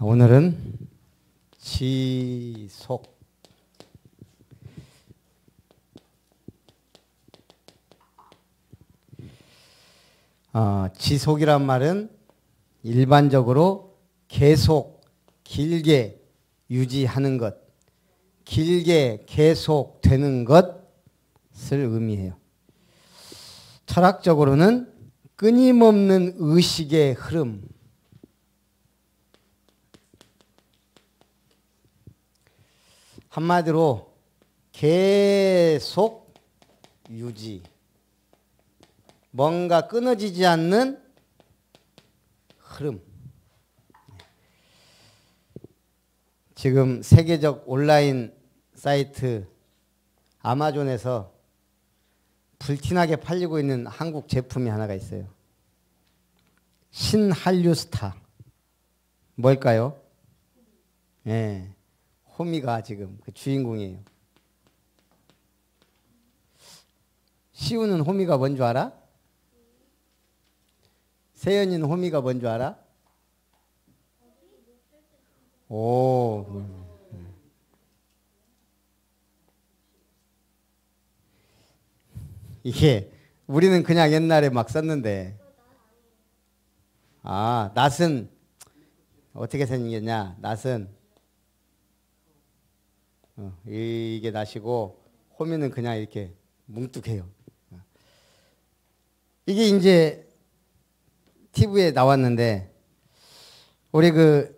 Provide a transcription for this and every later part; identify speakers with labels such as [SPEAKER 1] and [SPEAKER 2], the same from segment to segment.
[SPEAKER 1] 오늘은 지속. 지속이란 말은 일반적으로 계속, 길게 유지하는 것, 길게 계속 되는 것을 의미해요. 철학적으로는 끊임없는 의식의 흐름, 한마디로 계속 유지, 뭔가 끊어지지 않는 흐름. 지금 세계적 온라인 사이트 아마존에서 불티나게 팔리고 있는 한국 제품이 하나가 있어요. 신한류스타. 뭘까요? 예, 호미가 지금 그 주인공이에요. 시우는 호미가 뭔 줄 알아? 세연이는 호미가 뭔 줄 알아? 오. 이게 우리는 그냥 옛날에 막 썼는데, 낫은 어떻게 생겼냐? 낫은 이게 낫이고 호미는 그냥 이렇게 뭉뚝해요. 이게 이제 TV에 나왔는데, 우리 그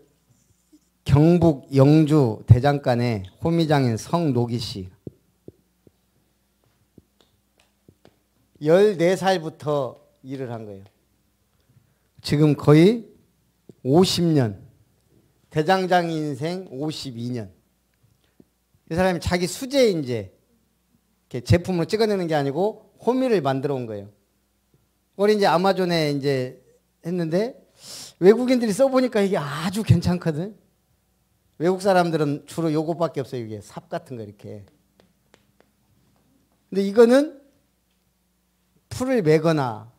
[SPEAKER 1] 경북 영주 대장간의 호미장인 성노기 씨 14살부터 일을 한 거예요. 지금 거의 50년, 대장장 인생 52년. 이 사람이 자기 수제 이제 이렇게 제품으로 찍어내는 게 아니고 호미를 만들어 온 거예요. 그걸 이제 아마존에 이제 했는데 외국인들이 써보니까 이게 아주 괜찮거든. 외국 사람들은 주로 요것밖에 없어요. 이게 삽 같은 거 이렇게. 근데 이거는 풀을 매거나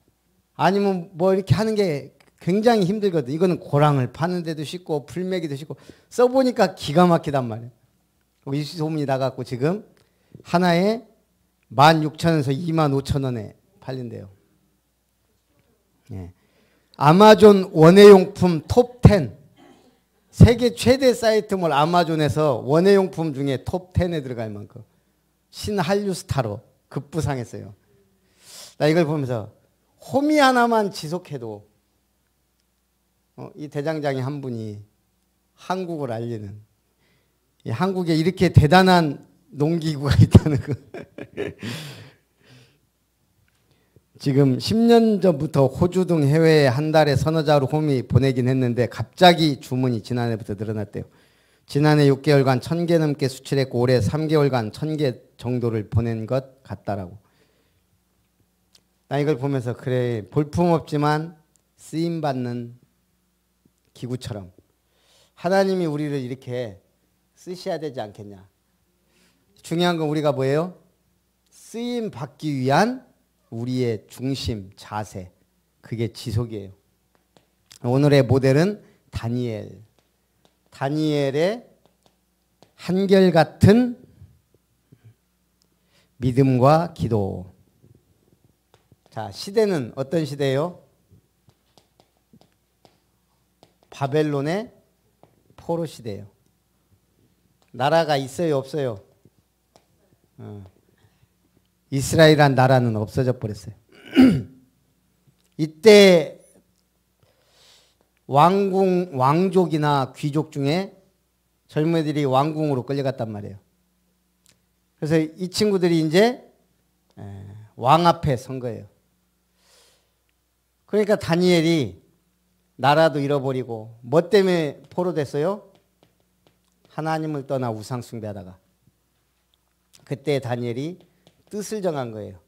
[SPEAKER 1] 아니면 뭐 이렇게 하는 게 굉장히 힘들거든. 이거는 고랑을 파는 데도 쉽고 풀 매기도 쉽고 써보니까 기가 막히단 말이에요. 이 소문이 나갖고 지금 하나에 16,000원에서 25,000원에 팔린대요. 예. 아마존 원예용품 톱10, 세계 최대 사이트몰 아마존에서 원예용품 중에 톱10에 들어갈 만큼 신한류스타로 급부상했어요. 나 이걸 보면서 호미 하나만 지속해도 이 대장장이 한 분이 한국을 알리는, 한국에 이렇게 대단한 농기구가 있다는 거. 지금 10년 전부터 호주 등 해외에 한 달에 서너 자루 호미 보내긴 했는데 갑자기 주문이 지난해부터 늘어났대요. 지난해 6개월간 1,000개 넘게 수출했고 올해 3개월간 1,000개 정도를 보낸 것 같다라고. 나 이걸 보면서 그래, 볼품없지만 쓰임받는 기구처럼 하나님이 우리를 이렇게 쓰셔야 되지 않겠냐. 중요한 건 우리가 뭐예요? 쓰임 받기 위한 우리의 중심, 자세, 그게 지속이에요. 오늘의 모델은 다니엘. 다니엘의 한결같은 믿음과 기도. 자, 시대는 어떤 시대예요? 바벨론의 포로 시대예요. 나라가 있어요, 없어요? 이스라엘이란 나라는 없어져 버렸어요. 이때 왕족이나 귀족 중에 젊은이들이 왕궁으로 끌려갔단 말이에요. 그래서 이 친구들이 이제 왕 앞에 선 거예요. 그러니까 다니엘이 나라도 잃어버리고 뭐 때문에 포로 됐어요? 하나님을 떠나 우상 숭배하다가. 그때 다니엘이 뜻을 정한 거예요.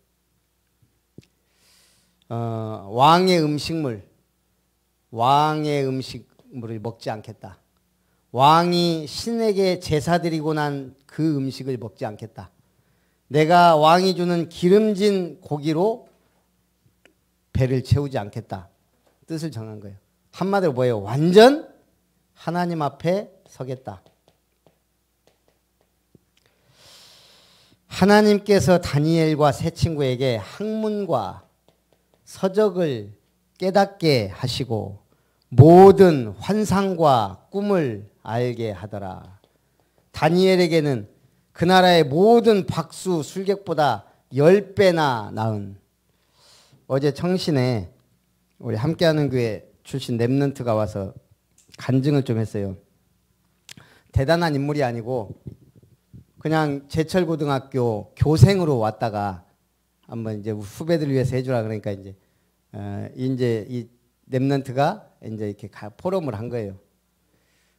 [SPEAKER 1] 왕의 음식물을 먹지 않겠다. 왕이 신에게 제사 드리고 난 그 음식을 먹지 않겠다. 내가 왕이 주는 기름진 고기로 배를 채우지 않겠다. 뜻을 정한 거예요. 한마디로 뭐예요? 완전 하나님 앞에 서겠다. 하나님께서 다니엘과 세 친구에게 학문과 서적을 깨닫게 하시고 모든 환상과 꿈을 알게 하더라. 다니엘에게는 그 나라의 모든 박수 술객보다 10배나 나은, 어제 청신에 우리 함께하는 교회 출신 랩런트가 와서 간증을 좀 했어요. 대단한 인물이 아니고 그냥 제철고등학교 교생으로 왔다가 한번 이제 후배들 위해서 해주라 그러니까 이제 이 랩런트가 이제 이렇게 포럼을 한 거예요.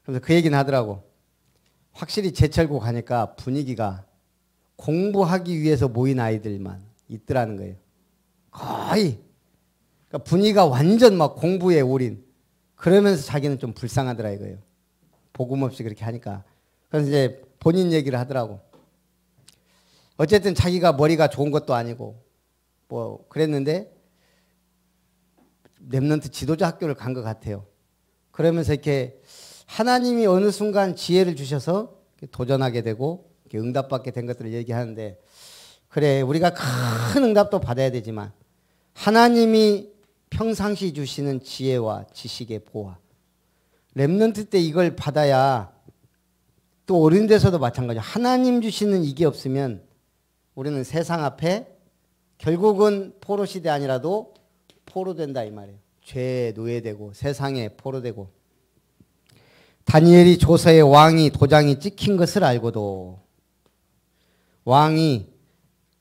[SPEAKER 1] 그래서 그 얘기는 하더라고. 확실히 제철고 가니까 분위기가 공부하기 위해서 모인 아이들만 있더라는 거예요. 거의. 그러니까 분위기가 완전 막 공부에 올인. 그러면서 자기는 좀 불쌍하더라 이거예요. 복음 없이 그렇게 하니까. 그래서 이제 본인 얘기를 하더라고. 어쨌든 자기가 머리가 좋은 것도 아니고 뭐 그랬는데 랩런트 지도자 학교를 간 것 같아요. 그러면서 이렇게 하나님이 어느 순간 지혜를 주셔서 도전하게 되고 응답받게 된 것들을 얘기하는데, 그래 우리가 큰 응답도 받아야 되지만 하나님이 평상시 주시는 지혜와 지식의 보화, 랩런트 때 이걸 받아야 또 어른 돼서도 마찬가지야. 하나님 주시는 이게 없으면 우리는 세상 앞에 결국은 포로시대 아니라도 포로된다 이 말이에요. 죄에 노예되고 세상에 포로되고. 다니엘이 조서에 왕이 도장이 찍힌 것을 알고도 왕이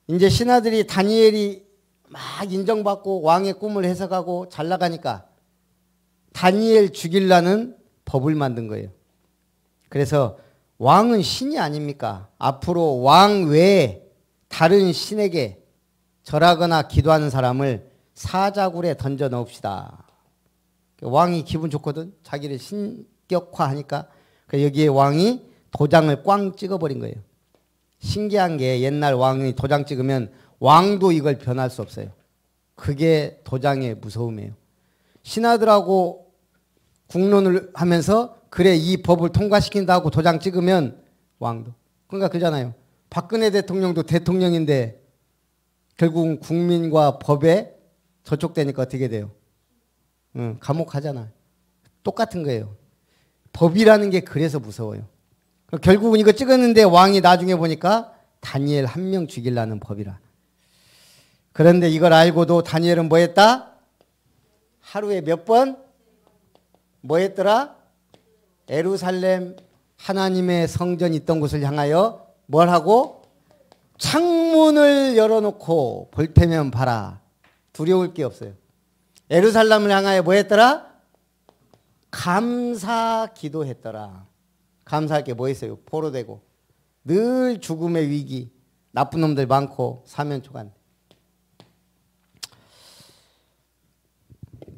[SPEAKER 1] 이제 신하들이 다니엘이 막 인정받고 왕의 꿈을 해석하고 잘 나가니까 다니엘 죽이려는 법을 만든 거예요. 그래서 왕은 신이 아닙니까? 앞으로 왕 외에 다른 신에게 절하거나 기도하는 사람을 사자굴에 던져 넣읍시다. 왕이 기분 좋거든. 자기를 신격화하니까. 여기에 왕이 도장을 꽝 찍어버린 거예요. 신기한 게 옛날 왕이 도장 찍으면 왕도 이걸 변할 수 없어요. 그게 도장의 무서움이에요. 신하들하고 국론을 하면서 그래 이 법을 통과시킨다고 도장 찍으면 왕도. 그러니까 그잖아요. 박근혜 대통령도 대통령인데 결국은 국민과 법에 저촉되니까 어떻게 돼요? 감옥 가잖아. 똑같은 거예요. 법이라는 게 그래서 무서워요. 결국은 이거 찍었는데 왕이 나중에 보니까 다니엘 한 명 죽이려는 법이라. 그런데 이걸 알고도 다니엘은 뭐 했다? 하루에 몇 번? 뭐 했더라? 예루살렘 하나님의 성전이 있던 곳을 향하여 뭘 하고? 창문을 열어놓고 볼 테면 봐라. 두려울 게 없어요. 예루살렘을 향하여 뭐 했더라? 감사 기도했더라. 감사할 게 뭐 있어요? 포로되고 늘 죽음의 위기, 나쁜 놈들 많고 사면초간.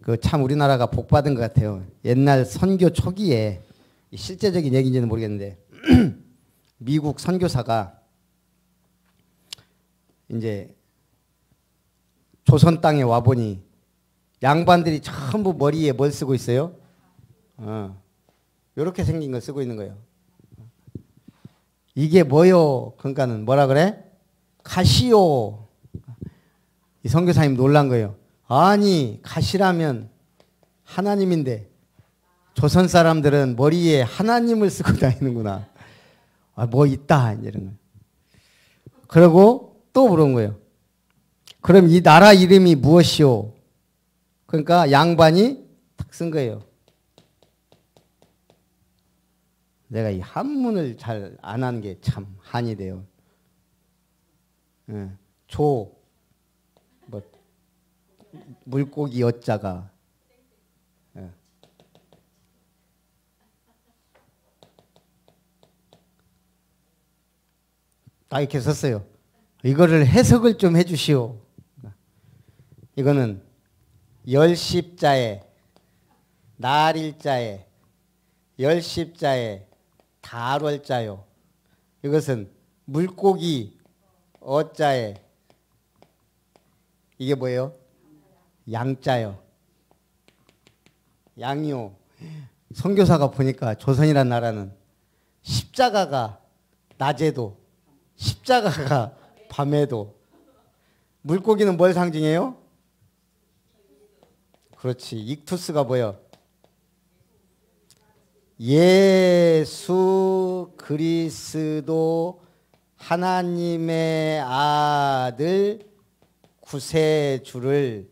[SPEAKER 1] 그 참 우리나라가 복 받은 것 같아요. 옛날 선교 초기에 실제적인 얘기인지는 모르겠는데 미국 선교사가 이제 조선 땅에 와 보니 양반들이 전부 머리에 뭘 쓰고 있어요? 이렇게 생긴 걸 쓰고 있는 거예요. 이게 뭐요? 그러니까는 뭐라 그래? 가시오. 이 선교사님 놀란 거예요. 아니 가시라면 하나님인데 조선 사람들은 머리에 하나님을 쓰고 다니는구나. 뭐 있다 이런 거. 그리고 또 물은 거예요. 그럼 이 나라 이름이 무엇이오? 그러니까 양반이 탁 쓴 거예요. 내가 이 한문을 잘 안 한 게 참 한이 돼요. 뭐 물고기 여자가 딱 이렇게 썼어요. 이거를 해석을 좀 해주시오. 이거는 열십자에 날일자에 열십자에 달월자요. 이것은 물고기 어자에 이게 뭐예요? 양자요. 양이요. 선교사가 보니까 조선이란 나라는 십자가가 낮에도 십자가가 밤에도. 물고기는 뭘 상징해요? 그렇지. 익투스가 뭐예요? 예수 그리스도 하나님의 아들 구세주를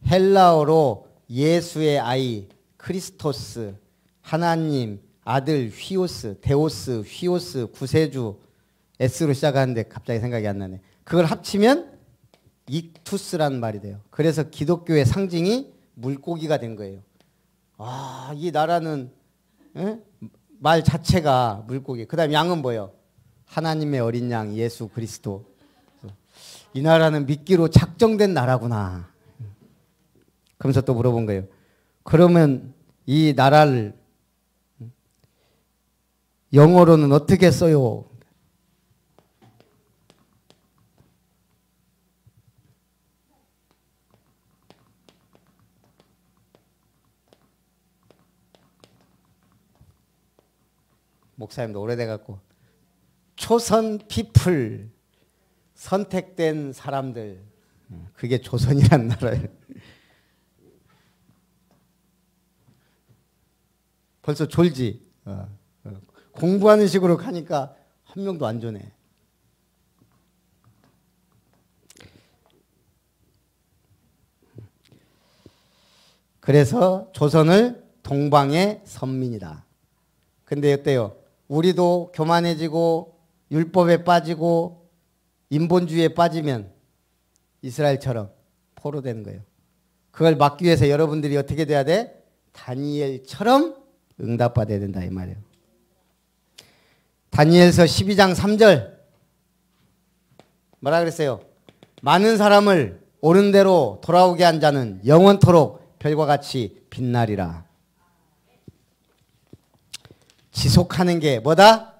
[SPEAKER 1] 헬라어로 예수의 아이 크리스토스, 하나님 아들 휘오스, 데오스, 휘오스, 구세주, S로 시작하는데 갑자기 생각이 안 나네. 그걸 합치면 익투스라는 말이 돼요. 그래서 기독교의 상징이 물고기가 된 거예요. 아, 이 나라는 말 자체가 물고기. 그 다음 양은 뭐예요? 하나님의 어린 양 예수 그리스도. 이 나라는 믿기로 작정된 나라구나. 그러면서 또 물어본 거예요. 그러면 이 나라를 영어로는 어떻게 써요? 목사님도 오래돼갖고 초선 피플, 선택된 사람들. 그게 조선이란 나라예요. 벌써 졸지. 공부하는 식으로 가니까 한 명도 안 조네. 그래서 조선을 동방의 선민이다. 근데 어때요? 우리도 교만해지고 율법에 빠지고 인본주의에 빠지면 이스라엘처럼 포로되는 거예요. 그걸 막기 위해서 여러분들이 어떻게 돼야 돼? 다니엘처럼 응답받아야 된다 이 말이에요. 다니엘서 12장 3절 뭐라 그랬어요? 많은 사람을 옳은 대로 돌아오게 한 자는 영원토록 별과 같이 빛나리라. 지속하는 게 뭐다?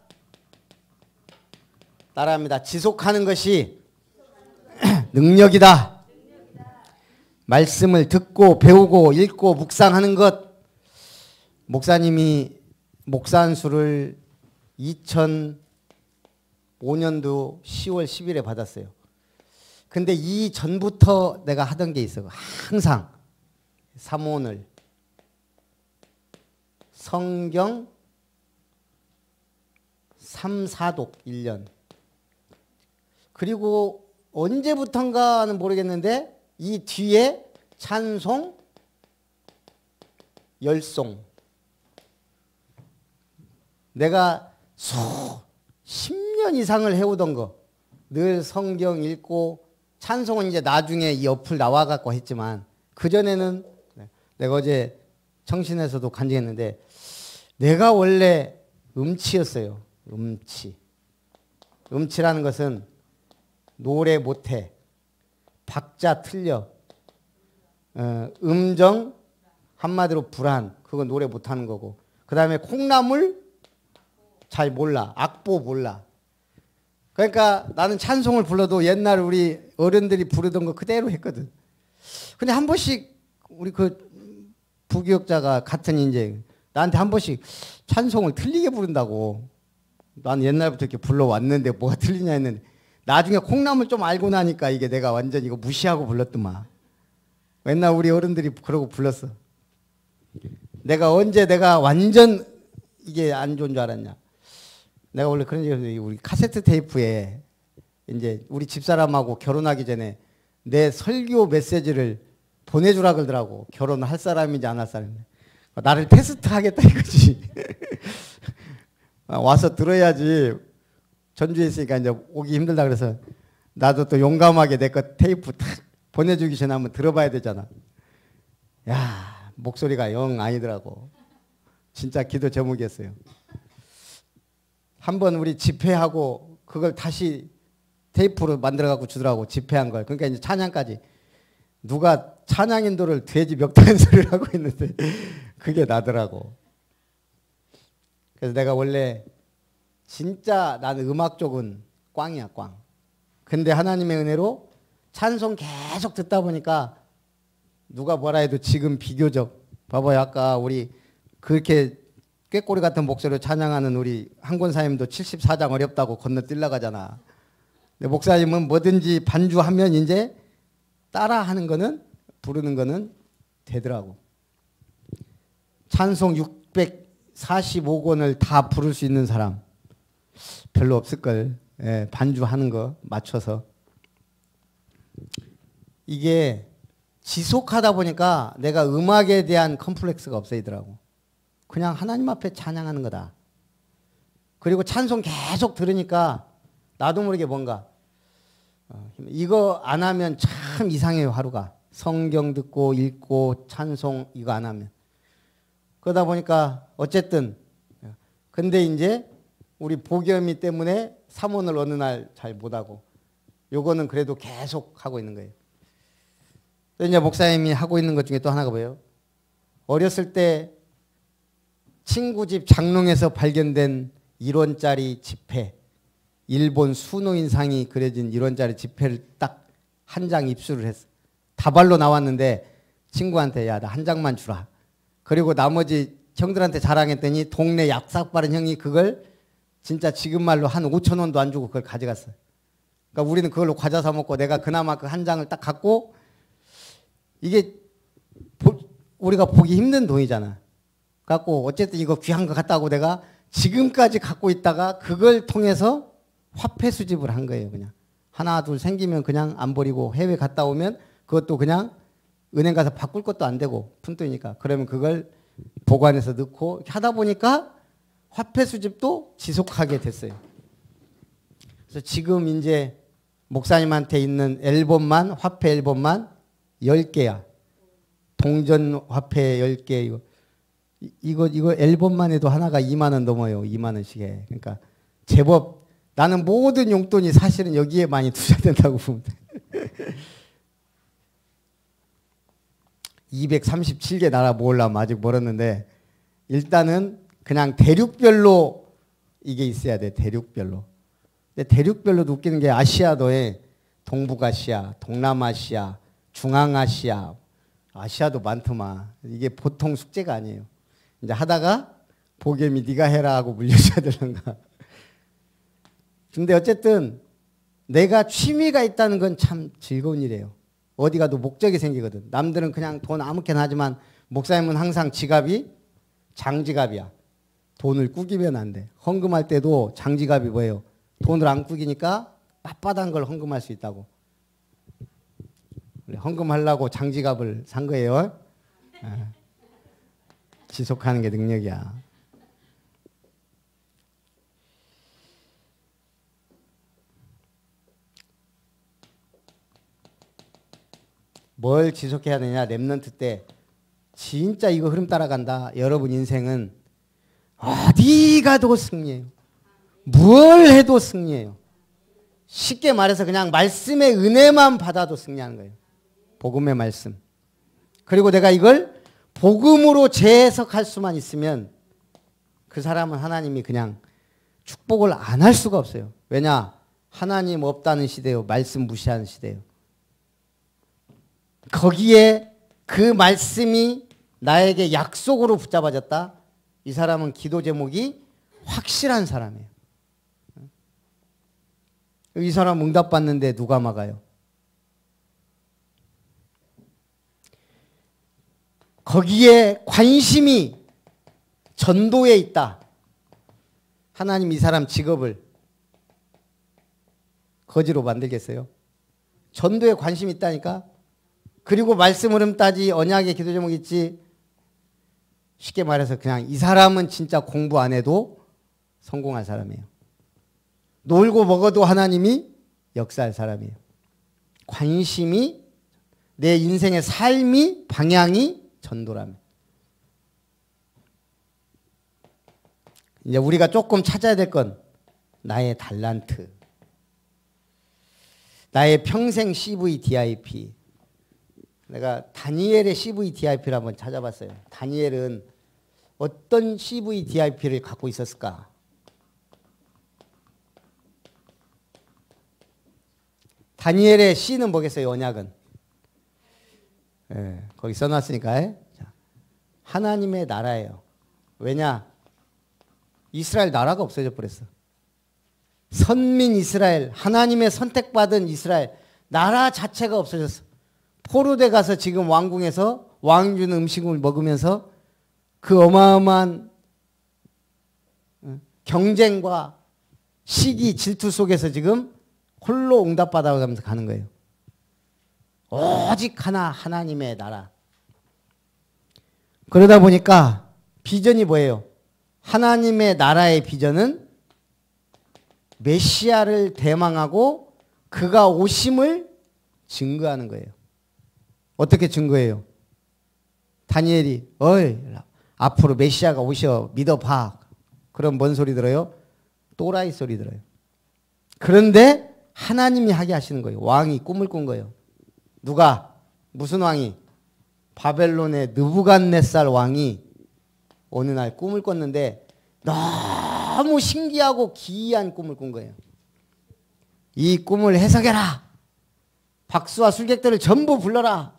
[SPEAKER 1] 따라합니다. 지속하는 것이 능력이다. 말씀을 듣고 배우고 읽고 묵상하는 것. 목사님이 목산수를 2005년도 10월 10일에 받았어요. 근데 이 전부터 내가 하던 게 있어. 항상 사모늘 성경 3, 4독 1년. 그리고 언제부턴가는 모르겠는데 이 뒤에 찬송 10송. 내가 10년 이상을 해오던 거. 늘 성경 읽고 찬송은 이제 나중에 이 어플 나와갖고 했지만 그전에는 내가 어제 청신에서도 간증했는데 내가 원래 음치였어요. 음치. 음치라는 것은 노래 못해. 박자 틀려. 음정 한마디로 불안. 그거 노래 못하는 거고. 그 다음에 콩나물 잘 몰라. 악보 몰라. 그러니까 나는 찬송을 불러도 옛날 우리 어른들이 부르던 거 그대로 했거든. 근데 한 번씩 우리 그 부교육자가 같은 인재 나한테 한 번씩 찬송을 틀리게 부른다고. 난 옛날부터 이렇게 불러왔는데 뭐가 틀리냐 했는데 나중에 콩나물 좀 알고 나니까 이게 내가 완전 이거 무시하고 불렀더만. 맨날 우리 어른들이 그러고 불렀어. 내가 언제 내가 완전 이게 안 좋은 줄 알았냐. 내가 원래 그런 얘기 우리 카세트 테이프에 이제 우리 집사람하고 결혼하기 전에 내 설교 메시지를 보내주라 그러더라고. 결혼할 사람인지 안 할 사람인지. 나를 테스트하겠다 이거지. 와서 들어야지. 전주에 있으니까 이제 오기 힘들다 그래서 나도 또 용감하게 내 거 테이프 탁 보내주기 전에 한번 들어봐야 되잖아. 야, 목소리가 영 아니더라고. 진짜 기도 제목이었어요. 한번 우리 집회하고 그걸 다시 테이프로 만들어갖고 주더라고. 집회한 걸. 그러니까 이제 찬양까지. 누가 찬양 인도를 돼지 멱다는 소리를 하고 있는데 그게 나더라고. 그래서 내가 원래 진짜 나는 음악 쪽은 꽝이야, 꽝. 근데 하나님의 은혜로 찬송 계속 듣다 보니까 누가 뭐라 해도 지금 비교적 봐봐요. 아까 우리 그렇게 꾀꼬리 같은 목소리로 찬양하는 우리 한 권사님도 74장 어렵다고 건너뛸라 가잖아. 근데 목사님은 뭐든지 반주하면 이제 따라하는 거는 부르는 거는 되더라고. 찬송 645권을 다 부를 수 있는 사람 별로 없을걸. 예, 반주하는 거 맞춰서. 이게 지속하다 보니까 내가 음악에 대한 컴플렉스가 없어지더라고. 그냥 하나님 앞에 찬양하는 거다. 그리고 찬송 계속 들으니까 나도 모르게 뭔가 이거 안 하면 참 이상해요. 하루가. 성경 듣고 읽고 찬송 이거 안 하면. 그러다 보니까 어쨌든 근데 이제 우리 복염이 때문에 삼원을 어느 날 잘 못하고 요거는 그래도 계속 하고 있는 거예요. 또 이제 목사님이 하고 있는 것 중에 또 하나가 뭐예요? 어렸을 때 친구 집 장롱에서 발견된 1원짜리 지폐, 일본 수노인상이 그려진 1원짜리 지폐를 딱 한 장 입수를 했어. 다발로 나왔는데 친구한테 야, 나 한 장만 주라. 그리고 나머지 형들한테 자랑했더니 동네 약삭 바른 형이 그걸 진짜 지금 말로 한 5천 원도 안 주고 그걸 가져갔어. 그러니까 우리는 그걸로 과자 사 먹고 내가 그나마 그 한 장을 딱 갖고 이게 우리가 보기 힘든 돈이잖아. 갖고 어쨌든 이거 귀한 거 갖다 고 내가 지금까지 갖고 있다가 그걸 통해서 화폐 수집을 한 거예요. 그냥 하나 둘 생기면 그냥 안 버리고 해외 갔다 오면 그것도 그냥 은행 가서 바꿀 것도 안 되고 푼돈이니까 그러면 그걸 보관해서 넣고 하다 보니까 화폐 수집도 지속하게 됐어요. 그래서 지금 이제 목사님한테 있는 앨범만 화폐 앨범만 10개야. 동전 화폐 10개 이거 앨범만 해도 하나가 2만 원 넘어요. 2만 원씩 해. 그러니까 제법 나는 모든 용돈이 사실은 여기에 많이 투자된다고 보면 돼. 237개 나라 모으려면 아직 멀었는데 일단은 그냥 대륙별로 이게 있어야 돼. 대륙별로. 근데 대륙별로도 웃기는 게 아시아도에 동북아시아, 동남아시아, 중앙아시아, 아시아도 많더만. 이게 보통 숙제가 아니에요. 이제 하다가 보겸이 네가 해라 하고 물려줘야 되는가. 근데 어쨌든 내가 취미가 있다는 건 참 즐거운 일이에요. 어디 가도 목적이 생기거든. 남들은 그냥 돈 아무렇게나 하지만 목사님은 항상 지갑이 장지갑이야. 돈을 꾸기면 안 돼. 헌금할 때도 장지갑이 뭐예요? 돈을 안 꾸기니까 빳빳한 걸 헌금할 수 있다고. 헌금하려고 장지갑을 산 거예요. 지속하는 게 능력이야. 뭘 지속해야 되냐? 랩런트 때 진짜 이거 흐름 따라간다. 여러분 인생은 어디 가도 승리해요. 뭘 해도 승리해요. 쉽게 말해서 그냥 말씀의 은혜만 받아도 승리하는 거예요. 복음의 말씀. 그리고 내가 이걸 복음으로 재해석할 수만 있으면 그 사람은 하나님이 그냥 축복을 안 할 수가 없어요. 왜냐? 하나님 없다는 시대요. 말씀 무시하는 시대요. 거기에 그 말씀이 나에게 약속으로 붙잡아졌다. 이 사람은 기도 제목이 확실한 사람이에요. 이 사람 응답받는데 누가 막아요? 거기에 관심이 전도에 있다. 하나님 이 사람 직업을 거지로 만들겠어요? 전도에 관심이 있다니까? 그리고 말씀 흐름 따지 언약의 기도 제목 있지. 쉽게 말해서 그냥 이 사람은 진짜 공부 안 해도 성공할 사람이에요. 놀고 먹어도 하나님이 역사할 사람이에요. 관심이 내 인생의 삶이 방향이 전도라면. 이제 우리가 조금 찾아야 될 건 나의 달란트. 나의 평생 CVDIP. 내가 다니엘의 CVDIP를 한번 찾아봤어요. 다니엘은 어떤 CVDIP를 갖고 있었을까? 다니엘의 C는 뭐겠어요? 언약은. 예, 거기 써놨으니까. 자, 하나님의 나라예요. 왜냐? 이스라엘 나라가 없어져 버렸어. 선민 이스라엘, 하나님의 선택받은 이스라엘 나라 자체가 없어졌어. 포로대 가서 지금 왕궁에서 왕 주는 음식을 먹으면서 그 어마어마한 경쟁과 시기 질투 속에서 지금 홀로 응답받아가면서 가는 거예요. 오직 하나 하나님의 나라. 그러다 보니까 비전이 뭐예요? 하나님의 나라의 비전은 메시아를 대망하고 그가 오심을 증거하는 거예요. 어떻게 증거해요? 다니엘이 앞으로 메시아가 오셔 믿어봐. 그럼 뭔 소리 들어요? 또라이 소리 들어요. 그런데 하나님이 하게 하시는 거예요. 왕이 꿈을 꾼 거예요. 누가? 무슨 왕이? 바벨론의 느부갓네살 왕이 어느 날 꿈을 꿨는데 너무 신기하고 기이한 꿈을 꾼 거예요. 이 꿈을 해석해라. 박수와 술객들을 전부 불러라.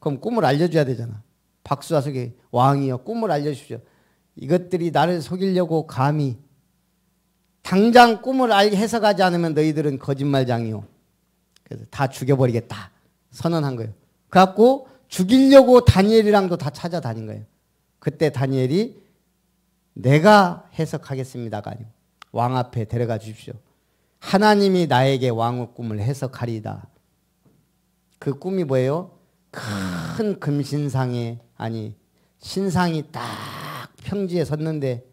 [SPEAKER 1] 그럼 꿈을 알려줘야 되잖아. 박수와 술객, 왕이여 꿈을 알려주십시오. 이것들이 나를 속이려고 감히 당장 꿈을 해석하지 않으면 너희들은 거짓말장이요. 그래서 다 죽여버리겠다. 선언한 거예요. 그래갖고 죽이려고 다니엘이랑도 다 찾아다닌 거예요. 그때 다니엘이 내가 해석하겠습니다가 아니고 왕 앞에 데려가 주십시오. 하나님이 나에게 왕의 꿈을 해석하리이다. 그 꿈이 뭐예요? 큰 금신상에 신상이 딱 평지에 섰는데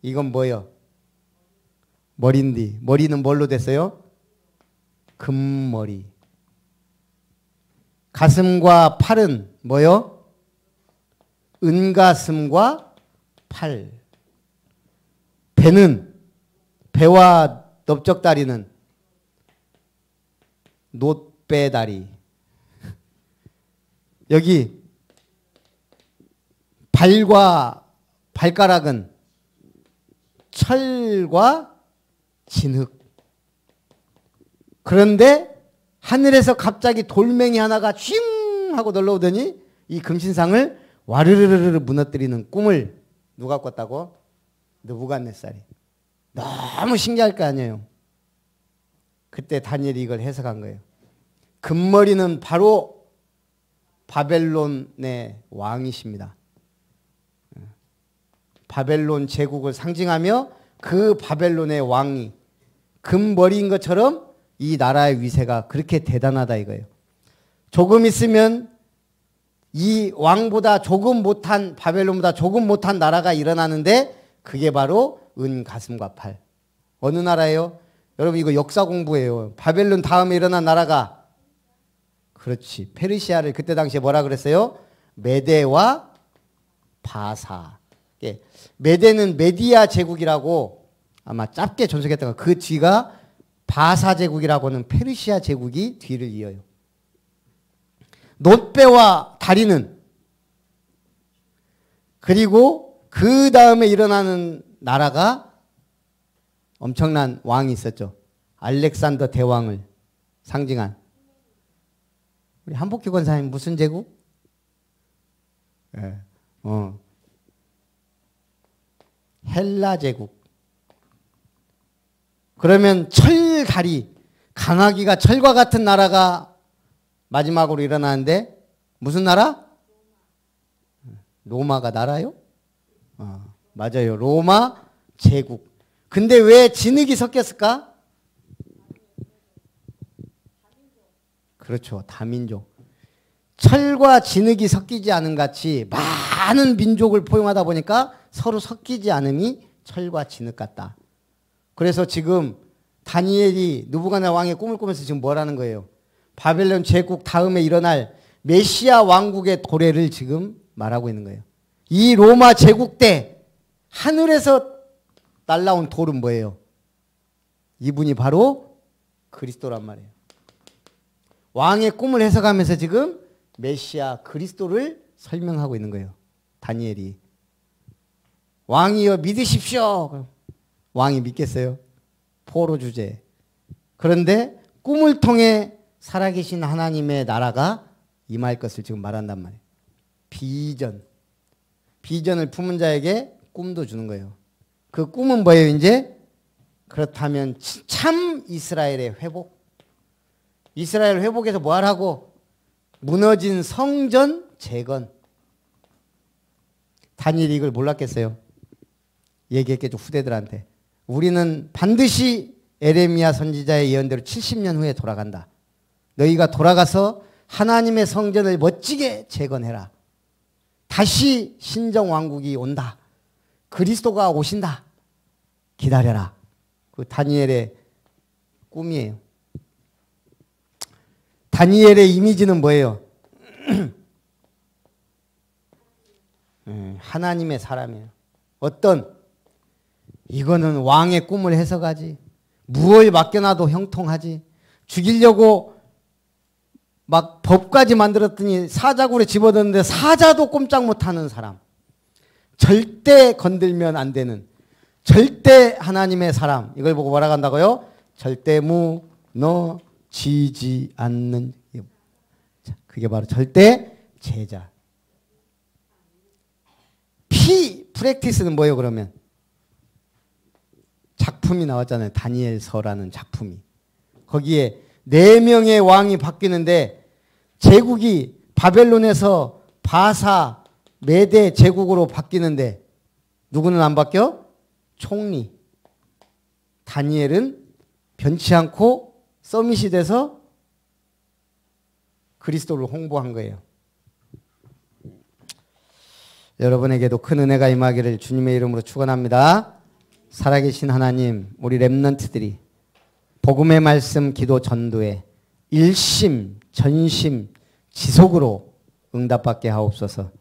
[SPEAKER 1] 이건 뭐예요? 머리인데 머리는 뭘로 됐어요? 금머리. 가슴과 팔은 뭐요? 은가슴과 팔. 배와 넓적다리는 놋배다리. 여기 발과 발가락은 철과 진흙. 그런데 하늘에서 갑자기 돌멩이 하나가 쉥 하고 놀러오더니 이 금신상을 와르르르르 무너뜨리는 꿈을 누가 꿨다고? 느부갓네살이. 너무 신기할 거 아니에요. 그때 다니엘이 이걸 해석한 거예요. 금머리는 바로 바벨론의 왕이십니다. 바벨론 제국을 상징하며 그 바벨론의 왕이 금머리인 것처럼 이 나라의 위세가 그렇게 대단하다 이거예요. 조금 있으면 이 왕보다 조금 못한 바벨론보다 조금 못한 나라가 일어나는데 그게 바로 은가슴과 팔. 어느 나라예요? 여러분 이거 역사 공부예요. 바벨론 다음에 일어난 나라가 그렇지. 페르시아를 그때 당시에 뭐라 그랬어요? 메대와 바사. 예. 메대는 메디아 제국이라고 아마 짧게 전속했던 거. 그 뒤가 바사 제국이라고는 페르시아 제국이 뒤를 이어요. 놋배와 다리는 그리고 그 다음에 일어나는 나라가 엄청난 왕이 있었죠. 알렉산더 대왕을 상징한 우리 한복규 권사님 무슨 제국? 헬라 제국. 그러면 철다리 강하기가 철과 같은 나라가 마지막으로 일어나는데 무슨 나라? 로마가 나라요? 맞아요. 로마 제국. 근데 왜 진흙이 섞였을까? 그렇죠. 다민족. 철과 진흙이 섞이지 않은 같이 많은 민족을 포용하다 보니까 서로 섞이지 않음이 철과 진흙 같다. 그래서 지금 다니엘이 느부갓네살 왕의 꿈을 꾸면서 지금 뭐라는 거예요? 바벨론 제국 다음에 일어날 메시아 왕국의 도래를 지금 말하고 있는 거예요. 이 로마 제국 때 하늘에서 날라온 돌은 뭐예요? 이분이 바로 그리스도란 말이에요. 왕의 꿈을 해석하면서 지금 메시아 그리스도를 설명하고 있는 거예요. 다니엘이. 왕이여 믿으십시오. 왕이 믿겠어요? 포로 주제. 그런데 꿈을 통해 살아계신 하나님의 나라가 임할 것을 지금 말한단 말이에요. 비전. 비전을 품은 자에게 꿈도 주는 거예요. 그 꿈은 뭐예요, 이제? 그렇다면 참 이스라엘의 회복. 이스라엘 회복에서 뭐 하라고? 무너진 성전 재건. 다니엘이 이걸 몰랐겠어요? 얘기했겠죠, 후대들한테. 우리는 반드시 에레미야 선지자의 예언대로 70년 후에 돌아간다. 너희가 돌아가서 하나님의 성전을 멋지게 재건해라. 다시 신정왕국이 온다. 그리스도가 오신다. 기다려라. 그 다니엘의 꿈이에요. 다니엘의 이미지는 뭐예요? 하나님의 사람이에요. 어떤? 이거는 왕의 꿈을 해석하지. 무엇을 맡겨놔도 형통하지. 죽이려고 막 법까지 만들었더니 사자굴에 집어넣는데 사자도 꼼짝 못하는 사람. 절대 건들면 안 되는, 절대 하나님의 사람. 이걸 보고 뭐라고 한다고요? 절대 무너지지 않는. 그게 바로 절대 제자. 프랙티스는 뭐예요, 그러면? 작품이 나왔잖아요. 다니엘서라는 작품이. 거기에 4명의 왕이 바뀌는데 제국이 바벨론에서 바사, 메대 제국으로 바뀌는데 누구는 안 바뀌어? 총리. 다니엘은 변치 않고 서밋이 돼서 그리스도를 홍보한 거예요. 여러분에게도 큰 은혜가 임하기를 주님의 이름으로 축원합니다. 살아계신 하나님, 우리 렘넌트들이 복음의 말씀 기도 전도에 일심, 전심, 지속으로 응답받게 하옵소서.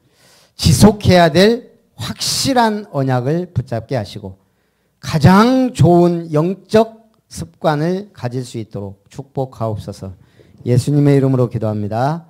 [SPEAKER 1] 지속해야 될 확실한 언약을 붙잡게 하시고 가장 좋은 영적 습관을 가질 수 있도록 축복하옵소서. 예수님의 이름으로 기도합니다.